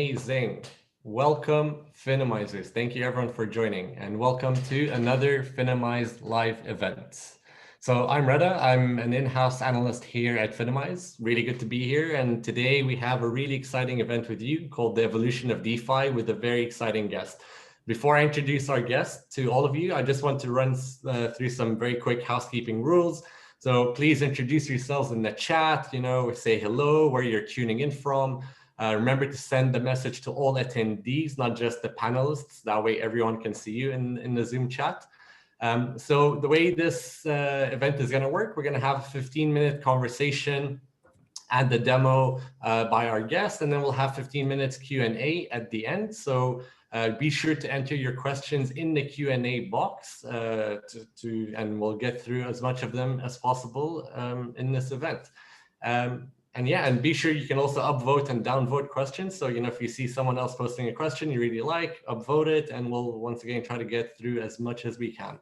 Amazing. Welcome, Finimizers. Thank you everyone for joining and welcome to another Finimize live event. So I'm Reda. I'm an in-house analyst here at Finimize. Really good to be here. And today we have a really exciting event with you called the Evolution of DeFi with a very exciting guest. Before I introduce our guest to all of you, I just want to run through some very quick housekeeping rules. So please introduce yourselves in the chat, say hello, where you're tuning in from. Remember to send the message to all attendees, not just the panelists. That way everyone can see you in the Zoom chat. So the way this event is going to work, we're going to have a 15-minute conversation and the demo by our guest, and then we'll have 15 minutes Q&A at the end. So be sure to enter your questions in the Q&A box and we'll get through as much of them as possible in this event. And be sure you can also upvote and downvote questions. So, if you see someone else posting a question you really like, upvote it, and we'll once again try to get through as much as we can.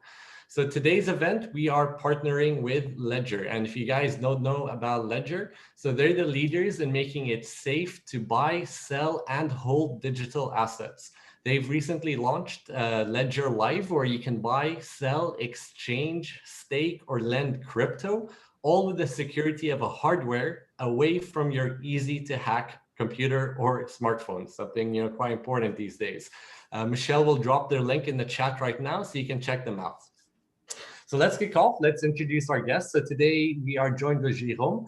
So today's event, we are partnering with Ledger. And if you guys don't know about Ledger, so they're the leaders in making it safe to buy, sell, and hold digital assets. They've recently launched Ledger Live, where you can buy, sell, exchange, stake, or lend crypto, all with the security of a hardware away from your easy to hack computer or smartphone, something quite important these days. Michelle will drop their link in the chat right now so you can check them out. So let's kick off. Let's introduce our guests. So today we are joined with Jerome.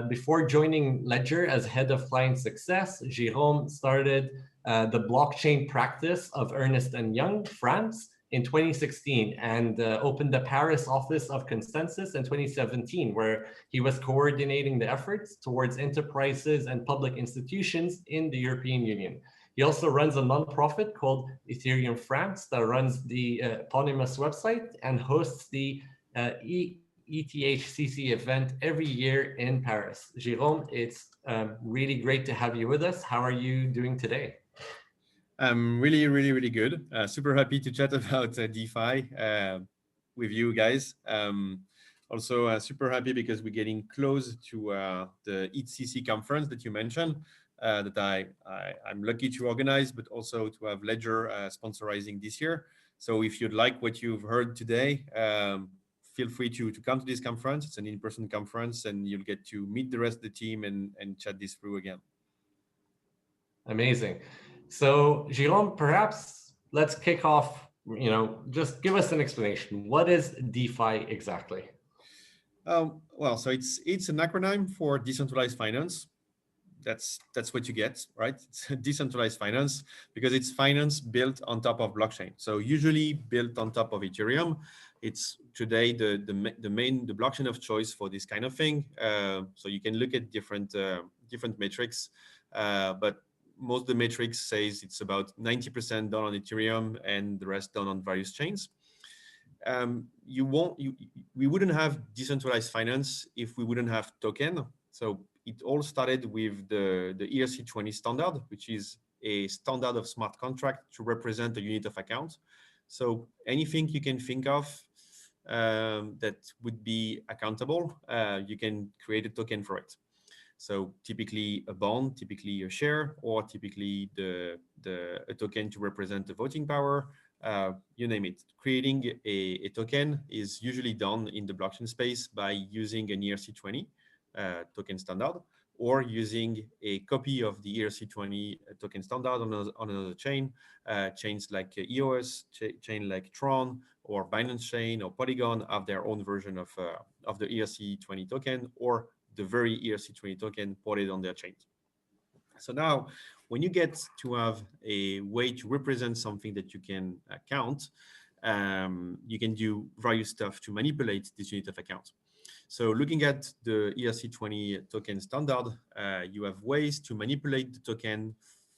Before joining Ledger as head of client success, Jerome started the blockchain practice of Ernst & Young, France, in 2016 and opened the Paris office of Consensus in 2017, where he was coordinating the efforts towards enterprises and public institutions in the European Union. He also runs a nonprofit called Ethereum France that runs the eponymous website and hosts the ETHCC event every year in Paris. Jerome, it's really great to have you with us. How are you doing today? I'm really good. Super happy to chat about DeFi with you guys. Also super happy because we're getting close to the ETHCC conference that you mentioned, that I'm lucky to organize, but also to have Ledger sponsorizing this year. So if you'd like what you've heard today, feel free to come to this conference. It's an in-person conference and you'll get to meet the rest of the team and chat this through again. Amazing. So, Jerome, perhaps let's kick off, just give us an explanation. What is DeFi exactly? Well, so it's an acronym for decentralized finance. That's what you get, right? It's decentralized finance because it's finance built on top of blockchain. So usually built on top of Ethereum. It's today the blockchain of choice for this kind of thing. So you can look at different metrics, but most of the metrics says it's about 90% done on Ethereum and the rest done on various chains. We wouldn't have decentralized finance if we wouldn't have token. So it all started with the ERC20 standard, which is a standard of smart contract to represent a unit of account. So anything you can think of that would be accountable, you can create a token for it. So typically a bond, typically a share, or typically a token to represent the voting power, you name it. Creating a token is usually done in the blockchain space by using an ERC20 token standard, or using a copy of the ERC20 token standard on another chain, chains like EOS, chain like Tron, or Binance Chain, or Polygon have their own version of the ERC20 token, or the very ERC20 token ported on their chains. So now, when you get to have a way to represent something that you can count, you can do various stuff to manipulate this unit of account. So looking at the ERC20 token standard, you have ways to manipulate the token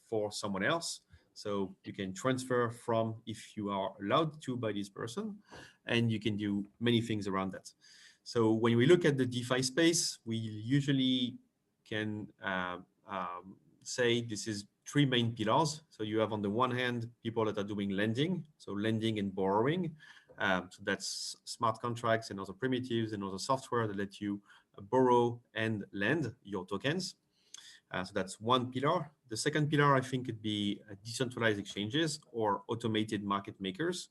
for someone else. So you can transfer from, if you are allowed to, by this person, and you can do many things around that. So when we look at the DeFi space, we usually can say this is three main pillars. So you have on the one hand, people that are doing lending, so lending and borrowing. So that's smart contracts and other primitives and other software that let you borrow and lend your tokens. So that's one pillar. The second pillar, I think, could be decentralized exchanges or automated market makers.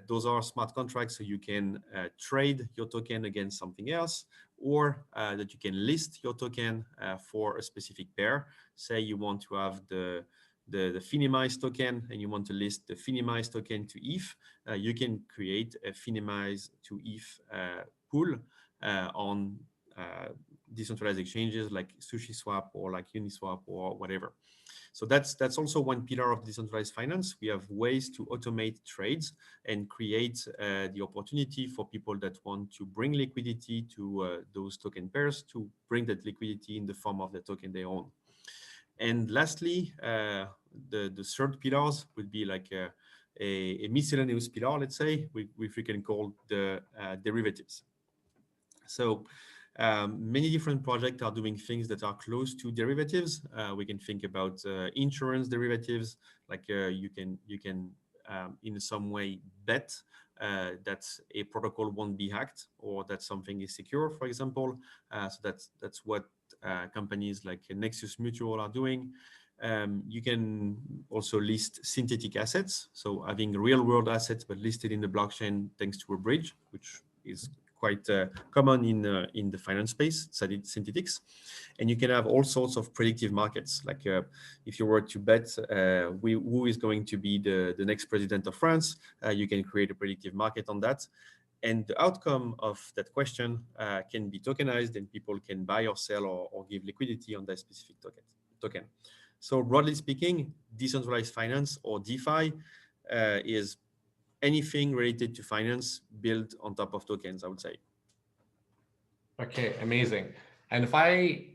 Those are smart contracts, so you can trade your token against something else, or that you can list your token for a specific pair. Say you want to have the Finimize token and you want to list the Finimize token to ETH, you can create a Finimize to ETH pool on decentralized exchanges like SushiSwap or like Uniswap or whatever. So that's also one pillar of decentralized finance. We have ways to automate trades and create the opportunity for people that want to bring liquidity to those token pairs to bring that liquidity in the form of the token they own. And lastly, the third pillars would be like a miscellaneous pillar, let's say, which we can call the derivatives. So many different projects are doing things that are close to derivatives. We can think about insurance derivatives, like you can in some way bet that a protocol won't be hacked or that something is secure, for example. So that's what companies like Nexus Mutual are doing. You can also list synthetic assets, so having real world assets but listed in the blockchain thanks to a bridge, which is quite common in the finance space, synthetics. And you can have all sorts of predictive markets. Like if you were to bet who is going to be the next president of France, you can create a predictive market on that. And the outcome of that question can be tokenized, and people can buy or sell or give liquidity on that specific token. So broadly speaking, decentralized finance or DeFi is anything related to finance built on top of tokens, I would say. Okay, amazing. And if I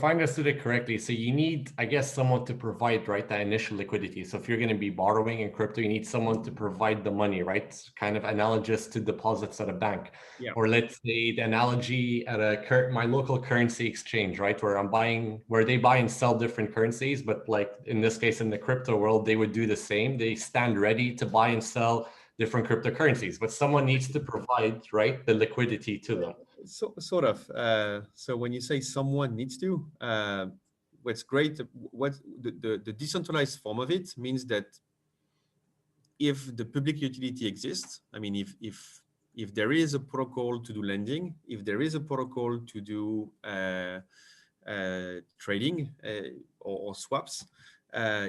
understood it correctly, so you need, I guess, someone to provide, right, that initial liquidity. So if you're going to be borrowing in crypto, you need someone to provide the money, right? Kind of analogous to deposits at a bank. Yeah. Or let's say the analogy at my local currency exchange, right, where they buy and sell different currencies, but like in this case, in the crypto world, they would do the same. They stand ready to buy and sell different cryptocurrencies, but someone needs to provide, right, the liquidity to them. So sort of. So when you say someone needs to, what's great, what the decentralized form of it means that if the public utility exists, I mean, if there is a protocol to do lending, if there is a protocol to do trading or swaps,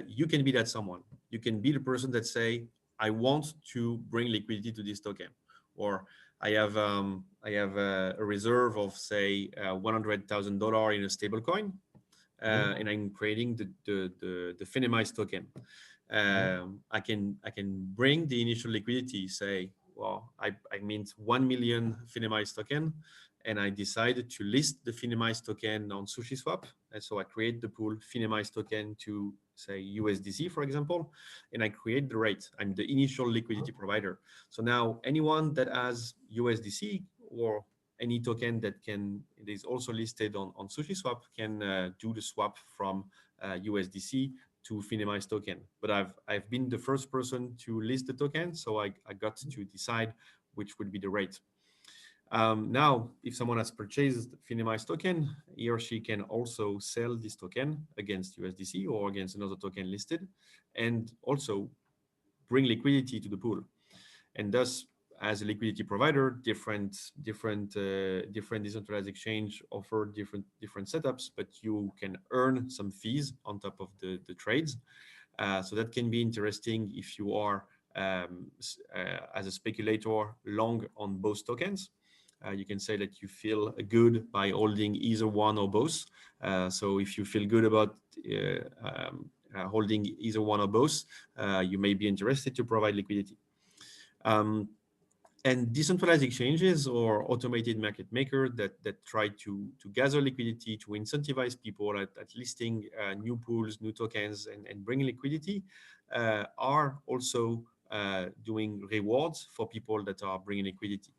you can be that someone. You can be the person that say, I want to bring liquidity to this token, or I have a reserve of say $100,000 in a stable coin, and I'm creating the Finimize token. I can bring the initial liquidity. Say, well, I mint 1 million Finimize token, and I decided to list the Finimize token on SushiSwap, and so I create the pool Finimize token to say USDC, for example, and I create the rate. I'm the initial liquidity provider. So now anyone that has USDC or any token that is also listed on SushiSwap can do the swap from USDC to Finimize token. But I've been the first person to list the token, so I got to decide which would be the rate. Now, if someone has purchased Finimize token, he or she can also sell this token against USDC or against another token listed, and also bring liquidity to the pool. And thus, as a liquidity provider, different decentralized exchange offer different setups, but you can earn some fees on top of the trades. So that can be interesting if you are as a speculator long on both tokens. You can say that you feel good by holding either one or both. So if you feel good about holding either one or both, you may be interested to provide liquidity. And decentralized exchanges or automated market maker that try to gather liquidity, to incentivize people at listing new pools, new tokens, and bring liquidity, are also doing rewards for people that are bringing liquidity.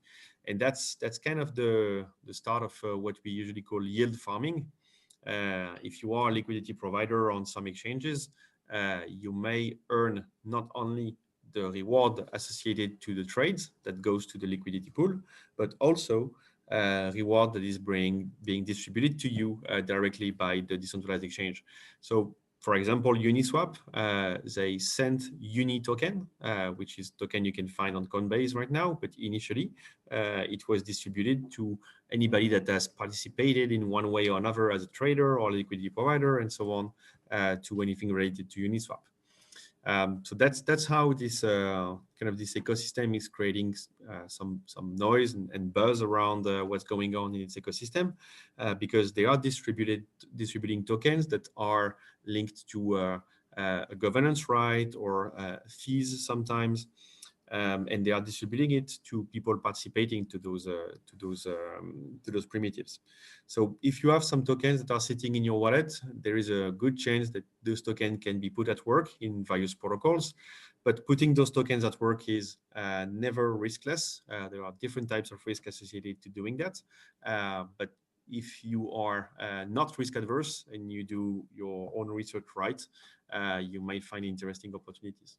And that's kind of the start of what we usually call yield farming. If you are a liquidity provider on some exchanges, you may earn not only the reward associated to the trades that goes to the liquidity pool, but also reward that is being distributed to you directly by the decentralized exchange. So, for example, Uniswap, they sent Uni token, which is token you can find on Coinbase right now. But initially, it was distributed to anybody that has participated in one way or another as a trader or liquidity provider and so on, to anything related to Uniswap. So that's how this kind of this ecosystem is creating some noise and buzz around what's going on in its ecosystem, because they are distributing tokens that are linked to a governance right or fees sometimes, and they are distributing it to people participating to those primitives. So if you have some tokens that are sitting in your wallet, there is a good chance that those tokens can be put at work in various protocols. But putting those tokens at work is never riskless. There are different types of risk associated to doing that. But if you are not risk adverse and you do your own research right, you might find interesting opportunities.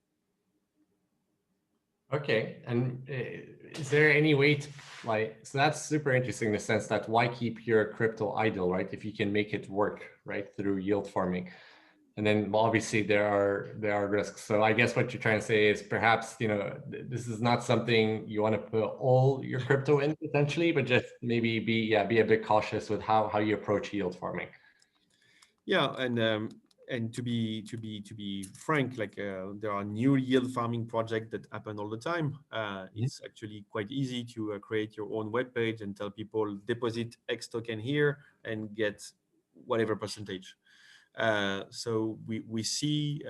Okay, and is there any way to so that's super interesting in the sense that why keep your crypto idle, right? If you can make it work, right, through yield farming. And then obviously there are risks. So I guess what you're trying to say is perhaps, this is not something you want to put all your crypto in potentially, but just maybe be a bit cautious with how you approach yield farming. Yeah, and to be frank, like there are new yield farming projects that happen all the time. It's actually quite easy to create your own web page and tell people deposit X token here and get whatever percentage. So we see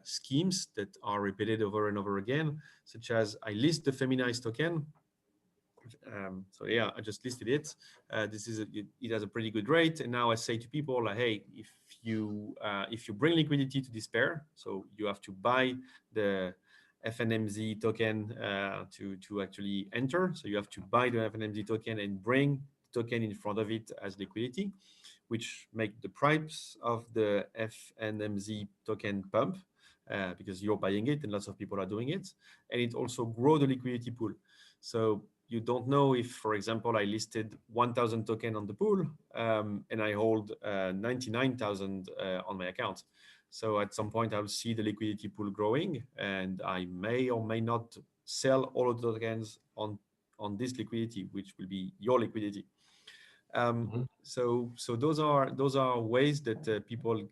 schemes that are repeated over and over again, such as I list the Finimize token. So yeah, I just listed it. It has a pretty good rate, and now I say to people, like, hey, if you bring liquidity to this pair, so you have to buy the FNMZ token to actually enter. So you have to buy the FNMZ token and bring the token in front of it as liquidity, which make the price of the FNMZ token pump because you're buying it and lots of people are doing it, and it also grow the liquidity pool. So you don't know if, for example, I listed 1,000 token on the pool and I hold 99,000 on my account. So at some point, I'll see the liquidity pool growing, and I may or may not sell all of the tokens on this liquidity, which will be your liquidity. So those are ways that people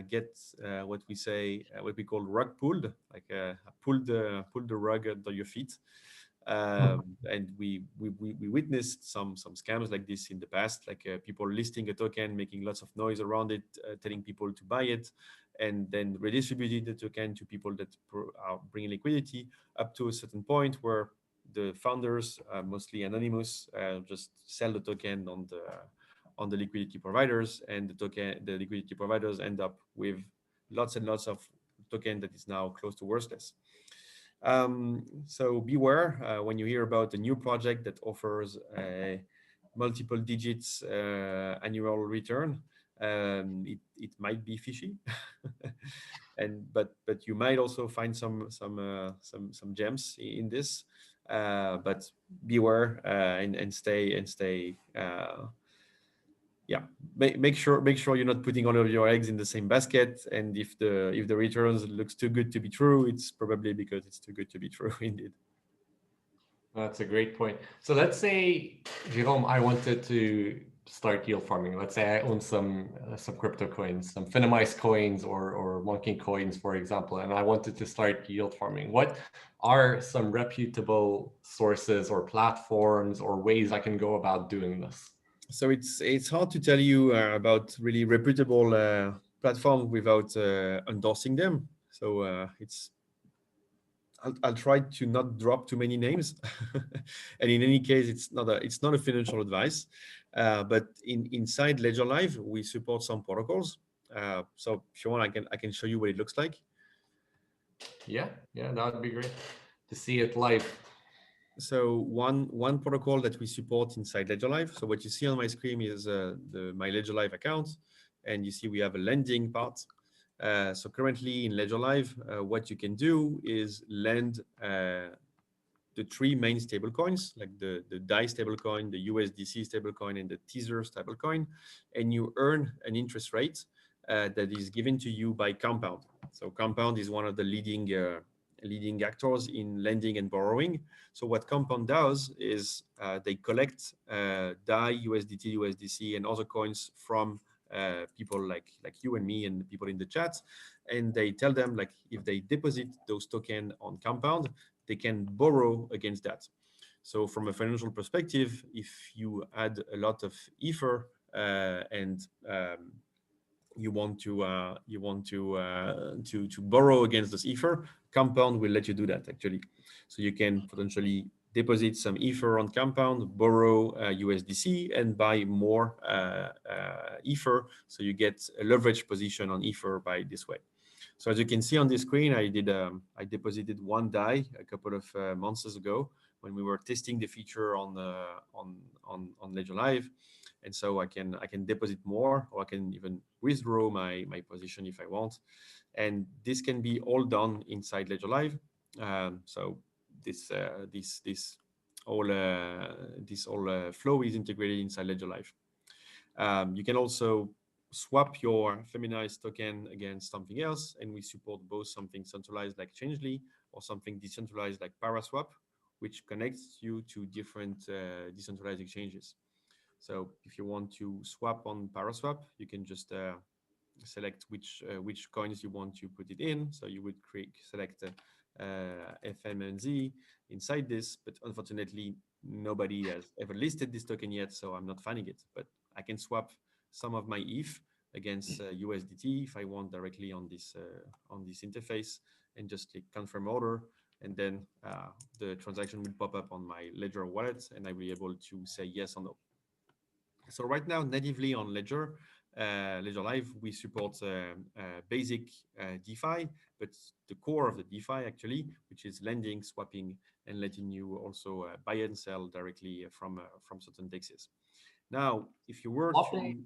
get what we call rug pulled, like pull the rug under your feet. And we witnessed some scams like this in the past, like people listing a token, making lots of noise around it, telling people to buy it, and then redistributing the token to people that are bringing liquidity up to a certain point where the founders, mostly anonymous, just sell the token on the liquidity providers, and the liquidity providers end up with lots and lots of token that is now close to worthless. So beware when you hear about a new project that offers multiple digits annual return. It might be fishy, but you might also find some gems in this. But beware and stay. Yeah, make sure you're not putting all of your eggs in the same basket. And if the returns looks too good to be true, it's probably because it's too good to be true indeed. That's a great point. So let's say, Jerome, I wanted to start yield farming. Let's say I own some crypto coins, some Finimize coins or Monkey coins, for example, and I wanted to start yield farming. What are some reputable sources or platforms or ways I can go about doing this? So it's hard to tell you about really reputable platforms without endorsing them. So I'll try to not drop too many names. And in any case, it's not a financial advice. But inside Ledger Live, we support some protocols. So if you want, I can show you what it looks like. Yeah, that would be great to see it live. So one protocol that we support inside Ledger Live. So what you see on my screen is my Ledger Live account, and you see we have a lending part. So currently in Ledger Live, what you can do is lend the three main stablecoins, like the DAI stablecoin, the USDC stablecoin, and the Tether stablecoin, and you earn an interest rate that is given to you by Compound. So Compound is one of the leading actors in lending and borrowing. So what Compound does is they collect DAI, USDT, USDC, and other coins from people like you and me and people in the chat, and they tell them, like, if they deposit those tokens on Compound, they can borrow against that. So from a financial perspective, if you add a lot of Ether and you want to borrow against this Ether, Compound will let you do that actually. So you can potentially deposit some Ether on Compound, borrow USDC, and buy more Ether. So you get a leverage position on Ether by this way. So as you can see on this screen, I deposited one DAI a couple of months ago when we were testing the feature on Ledger Live. And so I can deposit more, or I can even withdraw my position if I want. And this can be all done inside Ledger Live. So this whole flow is integrated inside Ledger Live. You can also swap your Finimize token against something else, and we support both something centralized like Changely or something decentralized like Paraswap, which connects you to different decentralized exchanges. So if you want to swap on Paraswap, you can just select which coins you want to put it in. So you would select FMNZ inside this, but unfortunately, nobody has ever listed this token yet, so I'm not finding it. But I can swap some of my ETH against USDT if I want directly on this interface, and just click confirm order, and then the transaction will pop up on my Ledger wallet, and I will be able to say yes or no. So right now, natively on Ledger Live, we support basic DeFi, but the core of the DeFi actually, which is lending, swapping, and letting you also buy and sell directly from certain dexes. Now, if you were swapping,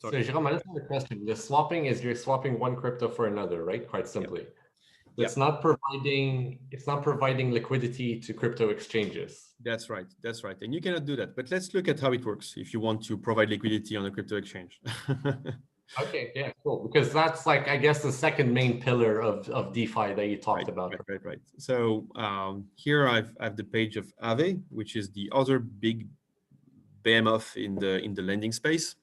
to... So Jerome, I just have a question. The swapping is you're swapping one crypto for another, right? Quite simply. Yeah. It's not providing liquidity to crypto exchanges. That's right. And you cannot do that. But let's look at how it works if you want to provide liquidity on a crypto exchange. Okay, yeah, cool. Because that's like, I guess, the second main pillar of DeFi that you talked about. Right. So here I have the page of Aave, which is the other big behemoth in the lending space.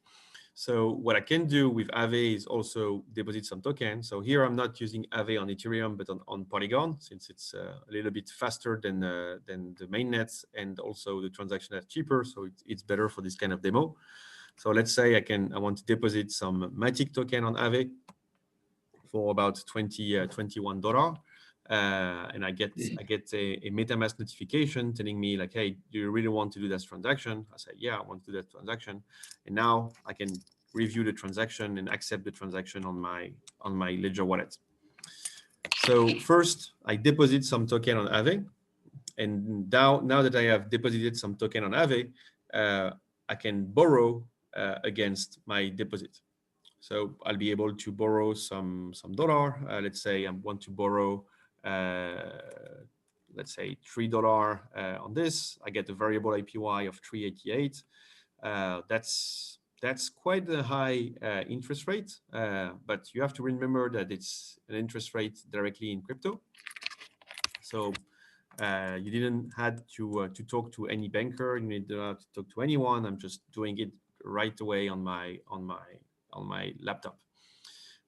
So what I can do with Aave is also deposit some tokens. So here I'm not using Aave on Ethereum, but on Polygon, since it's a little bit faster than the mainnets, and also the transaction is cheaper. So it's better for this kind of demo. So let's say I want to deposit some Matic token on Aave for about $21. And I get a MetaMask notification telling me like, hey, do you really want to do that transaction? I say, yeah, I want to do that transaction. And now I can review the transaction and accept the transaction on my Ledger wallet. So first, I deposit some token on Aave. And now that I have deposited some token on Aave, I can borrow against my deposit. So I'll be able to borrow some dollar. Let's say I want to borrow, let's say $3 on this. I get a variable APY of 388. That's quite a high interest rate, but you have to remember that it's an interest rate directly in crypto. So you didn't had to talk to any banker. You didn't have to talk to anyone. I'm just doing it right away on my laptop.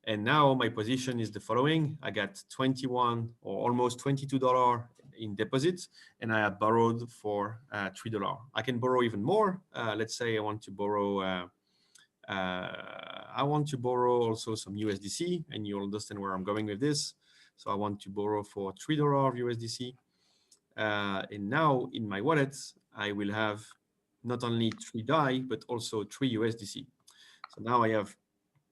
And now my position is the following. I got 21 or almost $22 in deposits, and I have borrowed for $3. I can borrow even more. Let's say I want to borrow also some USDC, and you'll understand where I'm going with this. So I want to borrow for $3 of USDC. And now in my wallet, I will have not only 3 DAI, but also 3 USDC. So now I have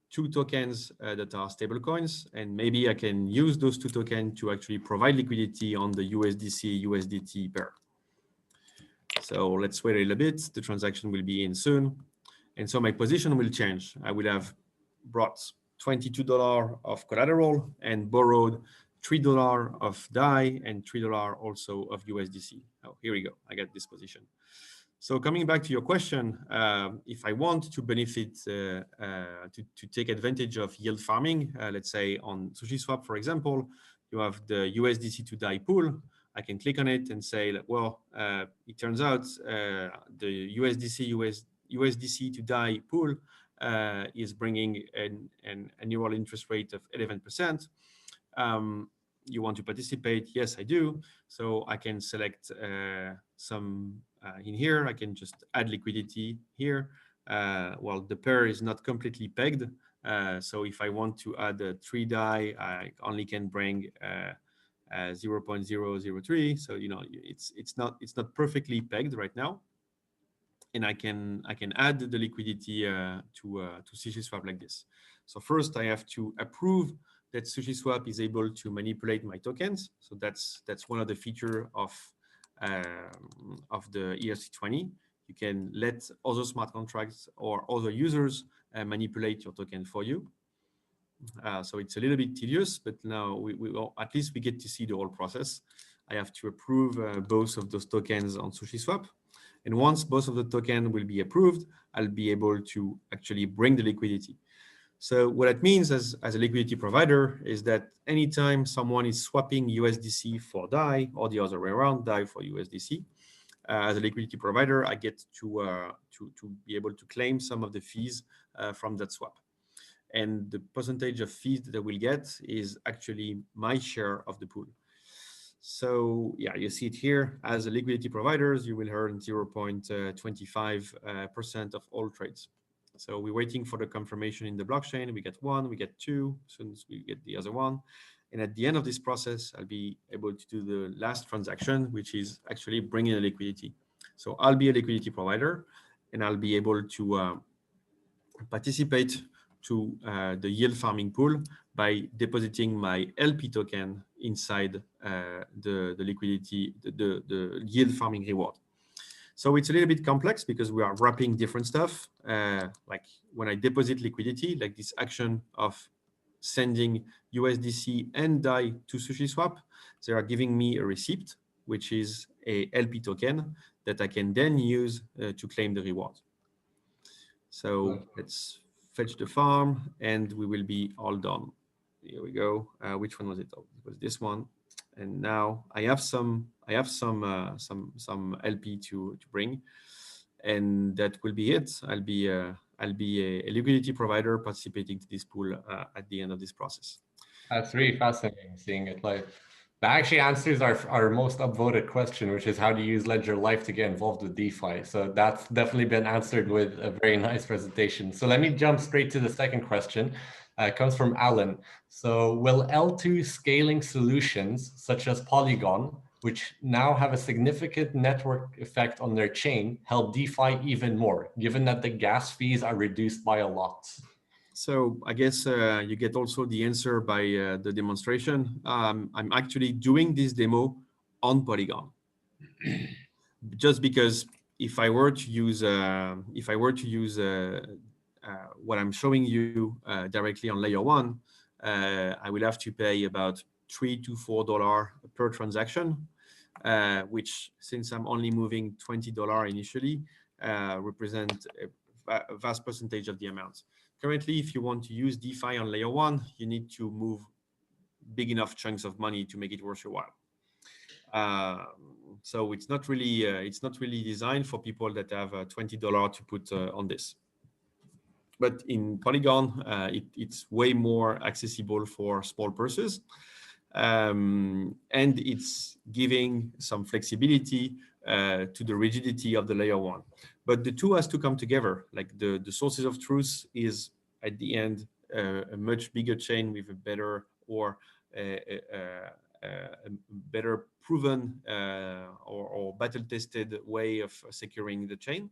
2 tokens that are stable coins, and maybe I can use those 2 tokens to actually provide liquidity on the USDC/USDT pair. So let's wait a little bit. The transaction will be in soon. And so my position will change. I will have brought $22 of collateral and borrowed $3 of DAI and $3 also of USDC. Oh, here we go. I got this position. So coming back to your question, if I want to benefit, to take advantage of yield farming, let's say on SushiSwap, for example, you have the USDC to DAI pool. I can click on it and say, well, it turns out the USDC to DAI pool is bringing an annual interest rate of 11%. You want to participate? Yes, I do. So I can select some in here. I can just add liquidity here. Well, the pair is not completely pegged. So if I want to add 3 DAI, I only can bring 0.003. So it's not perfectly pegged right now. And I can add the liquidity to SushiSwap like this. So first I have to approve that SushiSwap is able to manipulate my tokens. So that's one of the features of the ERC20. You can let other smart contracts or other users manipulate your token for you. So it's a little bit tedious, but now at least we get to see the whole process. I have to approve both of those tokens on SushiSwap. And once both of the tokens will be approved, I'll be able to actually bring the liquidity. So what it means as a liquidity provider is that anytime someone is swapping USDC for DAI or the other way around, DAI for USDC, as a liquidity provider, I get to be able to claim some of the fees from that swap. And the percentage of fees that I will get is actually my share of the pool. So yeah, you see it here. As a liquidity providers, you will earn 0.25% of all trades. So we're waiting for the confirmation in the blockchain. We get one, we get two, as soon as we get the other one. And at the end of this process, I'll be able to do the last transaction, which is actually bringing the liquidity. So I'll be a liquidity provider, and I'll be able to participate to the yield farming pool by depositing my LP token inside the liquidity, the yield farming reward. So it's a little bit complex because we are wrapping different stuff. Like when I deposit liquidity, like this action of sending USDC and DAI to SushiSwap, they are giving me a receipt, which is a LP token that I can then use to claim the reward. So let's fetch the farm and we will be all done. Here we go. Which one was it? Oh, it was this one. And now I have some LP to bring, and that will be it. I'll be a liquidity provider participating to this pool at the end of this process. That's really fascinating seeing it live. That actually answers our most upvoted question, which is how to use Ledger Live to get involved with DeFi. So that's definitely been answered with a very nice presentation. So let me jump straight to the second question. It comes from Alan. So will L2 scaling solutions such as Polygon, which now have a significant network effect on their chain, help DeFi even more, given that the gas fees are reduced by a lot? So I guess you get also the answer by the demonstration. I'm actually doing this demo on Polygon, just because if I were to use what I'm showing you directly on layer one, I will have to pay about $3 to $4 per transaction, which, since I'm only moving $20 initially, represent a vast percentage of the amount. Currently, if you want to use DeFi on layer one, you need to move big enough chunks of money to make it worth your while. So it's not really designed for people that have $20 to put on this. But in Polygon, it's way more accessible for small purses. And it's giving some flexibility to the rigidity of the layer one. But the two has to come together. Like the sources of truth is at the end a much bigger chain with a better or a better proven or battle tested way of securing the chain,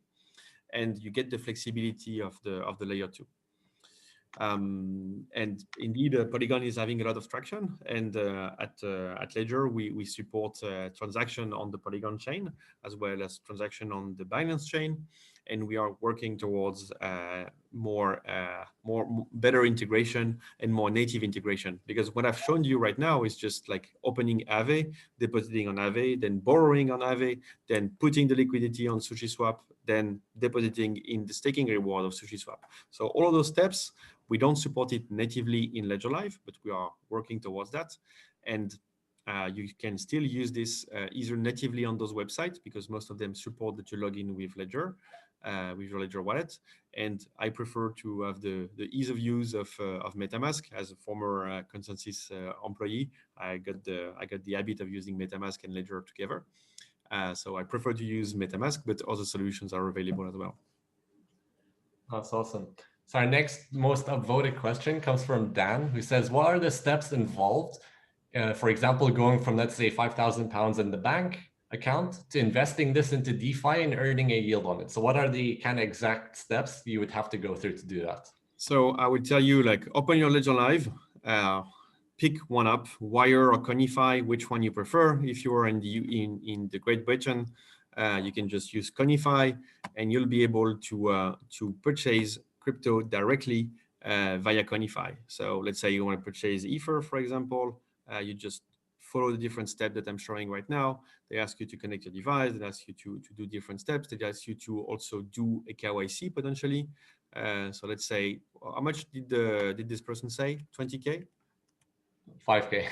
and you get the flexibility of the layer two. And indeed, Polygon is having a lot of traction. And at Ledger, we support transaction on the Polygon chain as well as transaction on the Binance chain. And we are working towards better integration and more native integration. Because what I've shown you right now is just like opening Aave, depositing on Aave, then borrowing on Aave, then putting the liquidity on SushiSwap, then depositing in the staking reward of SushiSwap. So all of those steps, we don't support it natively in Ledger Live, but we are working towards that. And you can still use this either natively on those websites, because most of them support that you log in with Ledger, with your Ledger wallet. And I prefer to have the ease of use of MetaMask. As a former Consensus employee, I got the habit of using MetaMask and Ledger together. So I prefer to use MetaMask, but other solutions are available as well. That's awesome. So our next most upvoted question comes from Dan, who says, what are the steps involved? For example, going from, let's say, £5,000 in the bank account to investing this into DeFi and earning a yield on it. So what are the kind of exact steps you would have to go through to do that? So I would tell you, like, open your Ledger Live, pick one up, Wire or Conify, which one you prefer. If you are in the Great Britain, you can just use Conify, and you'll be able to purchase crypto directly via Conify. So let's say you want to purchase Ether, for example, you just follow the different steps that I'm showing right now. They ask you to connect your device. They ask you to do different steps. They ask you to also do a KYC potentially. So let's say, how much did this person say? 20K? 5K.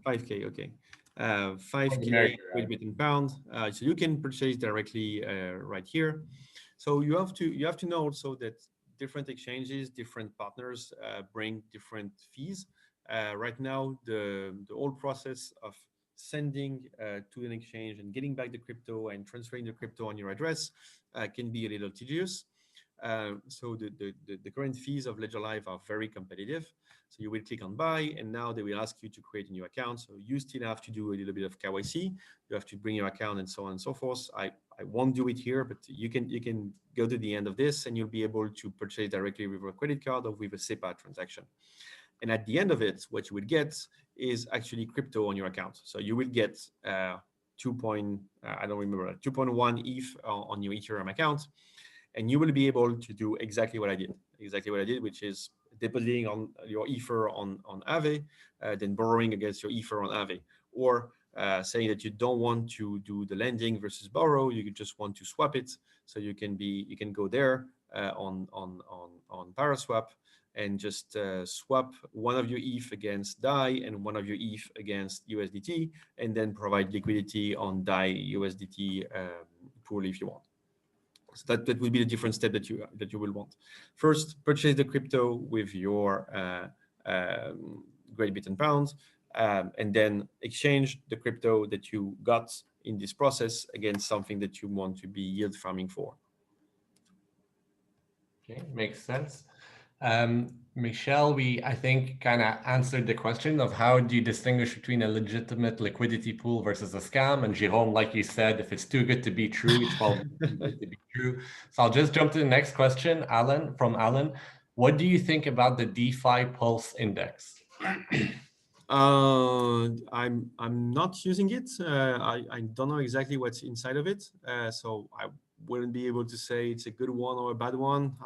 5K, okay. 5K Great Britain pound. So you can purchase directly right here. So you have to know also that different exchanges, different partners bring different fees. Right now, the whole process of sending to an exchange and getting back the crypto and transferring the crypto on your address can be a little tedious. So the current fees of Ledger Live are very competitive. So you will click on buy, and now they will ask you to create a new account. So you still have to do a little bit of KYC. You have to bring your account and so on and so forth. I won't do it here, but you can go to the end of this, and you'll be able to purchase directly with a credit card or with a SEPA transaction. And at the end of it, what you will get is actually crypto on your account. So you will get 2.1 ETH on your Ethereum account. And you will be able to do exactly what I did, which is depositing on your Ether on Aave, then borrowing against your Ether on Aave, or saying that you don't want to do the lending versus borrow, you just want to swap it. So you can go there on Paraswap and just swap one of your ETH against DAI and one of your ETH against USDT, and then provide liquidity on DAI USDT pool if you want. So that will be the different step that you will want. First, purchase the crypto with your Great Britain pounds, and then exchange the crypto that you got in this process against something that you want to be yield farming for. Okay, makes sense. Michelle, I think, kind of answered the question of how do you distinguish between a legitimate liquidity pool versus a scam. And Jerome, like you said, if it's too good to be true, it's probably too good to be true. So I'll just jump to the next question, from Alan. What do you think about the DeFi Pulse Index? I'm not using it. I don't know exactly what's inside of it, so I wouldn't be able to say it's a good one or a bad one.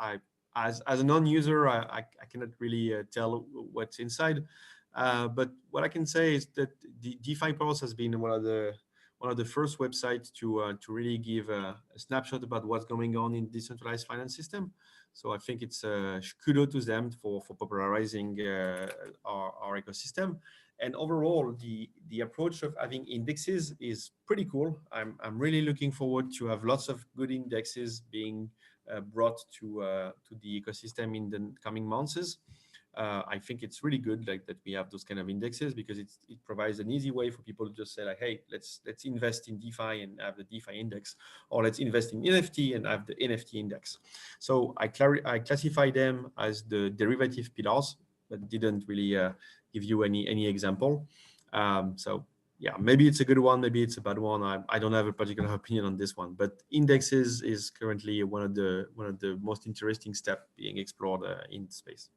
As a non-user, I cannot really tell what's inside. But what I can say is that the DeFi Pulse has been one of the first websites to really give a snapshot about what's going on in decentralized finance system. So I think it's kudos to them for popularizing our ecosystem. And overall, the approach of having indexes is pretty cool. I'm really looking forward to have lots of good indexes being brought to the ecosystem in the coming months. I think it's really good that we have those kind of indexes, because it provides an easy way for people to just say like, hey, let's invest in DeFi and have the DeFi index, or let's invest in NFT and have the NFT index. So I classify them as the derivative pillars, but didn't really give you any example. So yeah, maybe it's a good one, maybe it's a bad one. I don't have a particular opinion on this one, but indexes is currently one of the most interesting steps being explored in space.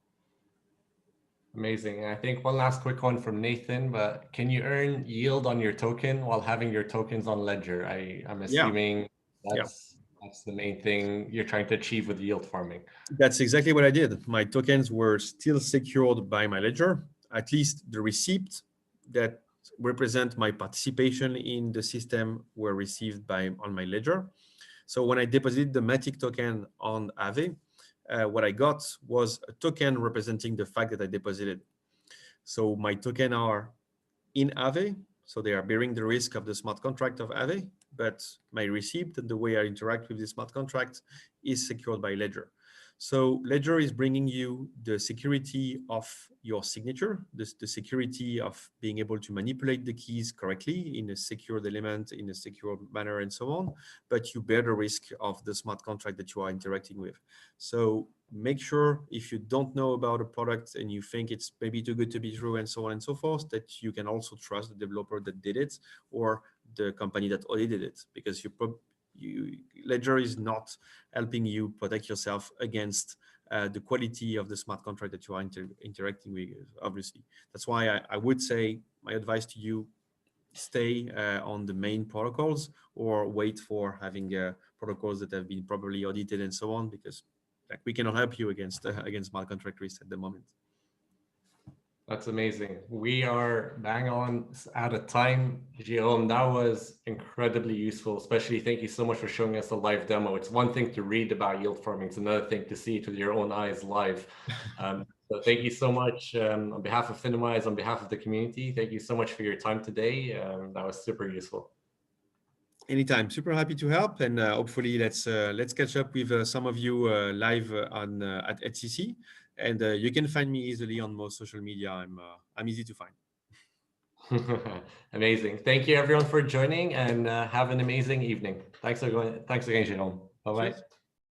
Amazing. I think one last quick one from Nathan, but can you earn yield on your token while having your tokens on Ledger? I'm Yeah, assuming yeah. that's the main thing you're trying to achieve with yield farming. That's exactly what I did. My tokens were still secured by my ledger, at least the receipt that represent my participation in the system were received by on my ledger. So when I deposited the Matic token on Aave, what I got was a token representing the fact that I deposited. So my token are in Aave, so they are bearing the risk of the smart contract of Aave, but my receipt and the way I interact with the smart contract is secured by Ledger. So Ledger is bringing you the security of your signature, the security of being able to manipulate the keys correctly in a secured element, in a secure manner, and so on. But you bear the risk of the smart contract that you are interacting with. So make sure if you don't know about a product and you think it's maybe too good to be true and so on and so forth, that you can also trust the developer that did it or the company that audited it, because Ledger is not helping you protect yourself against the quality of the smart contract that you are interacting with, obviously. That's why I would say my advice to you, stay on the main protocols or wait for having protocols that have been properly audited and so on, because like we cannot help you against smart contract risk at the moment. That's amazing. We are bang on out of time. Jerome, that was incredibly useful, especially thank you so much for showing us a live demo. It's one thing to read about yield farming, it's another thing to see it with your own eyes live. So thank you so much on behalf of Finimize, on behalf of the community. Thank you so much for your time today. That was super useful. Anytime, super happy to help, and hopefully let's catch up with some of you live on at HCC, and you can find me easily on most social media. I'm easy to find. Amazing. Thank you everyone for joining, and have an amazing evening. Thanks again, Jerome. Bye-bye. Cheers.